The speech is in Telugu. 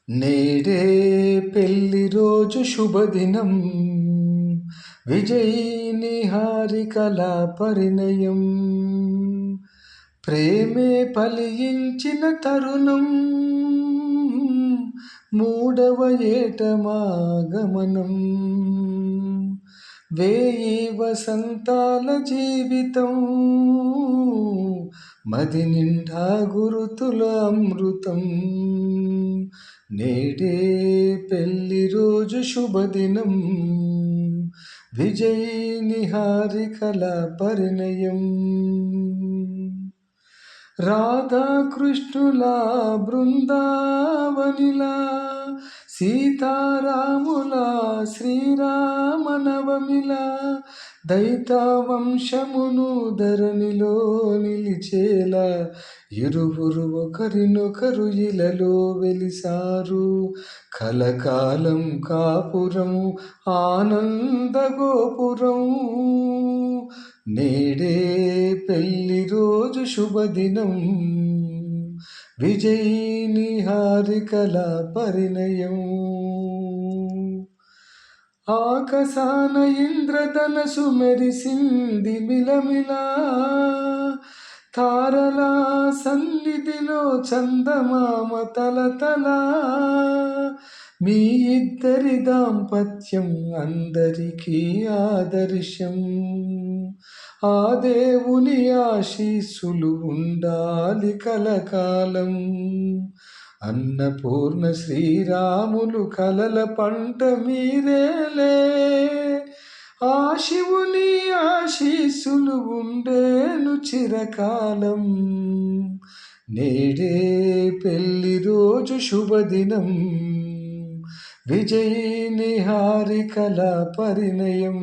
నేడే పెళ్లి రోజు శుభదినం, విజయ్ నిహారికల పరిణయం, ప్రేమే ఫలించిన తరుణం, మూడవ ఏట మా గమనం, వేయి వసంతాల జీవితం, మది నిండా గురుతుల అమృతం. నేడే పెళ్లి రోజు శుభదినం, విజయ్ నిహారికల పరిణయం, రాధాకృష్ణుల బృందావనిలా, సీతారాముల శ్రీరామనవమిలా, దైతావంశమును ధరణిలో నిలిచేలా, ఇరువురు ఒకరినొకరు ఇలలో వెలిసారు, కలకాలం కాపురం ఆనందగోపురం. నేడే పెళ్లి రోజు శుభదినం, విజయ్ నిహారికల పరిణయం, ఆకాశాన ఇంద్రధనసు మెరిసింది మిలమిలా, తారల సన్నిధిలో చందమామ తలతల, మీ ఇద్దరి దాంపత్యం అందరికీ ఆదర్శం, ఆ దేవుని ఆశీస్సులు ఉండాలి కలకాలం, అన్నపూర్ణ శ్రీరాములు కలల పంట మీరేలే, ఆ శివుని ఆశీస్సులు ఉండేను చిరకాలం. నేడే పెళ్లి రోజు శుభదినం, విజయ్ నిహారికల పరిణయం.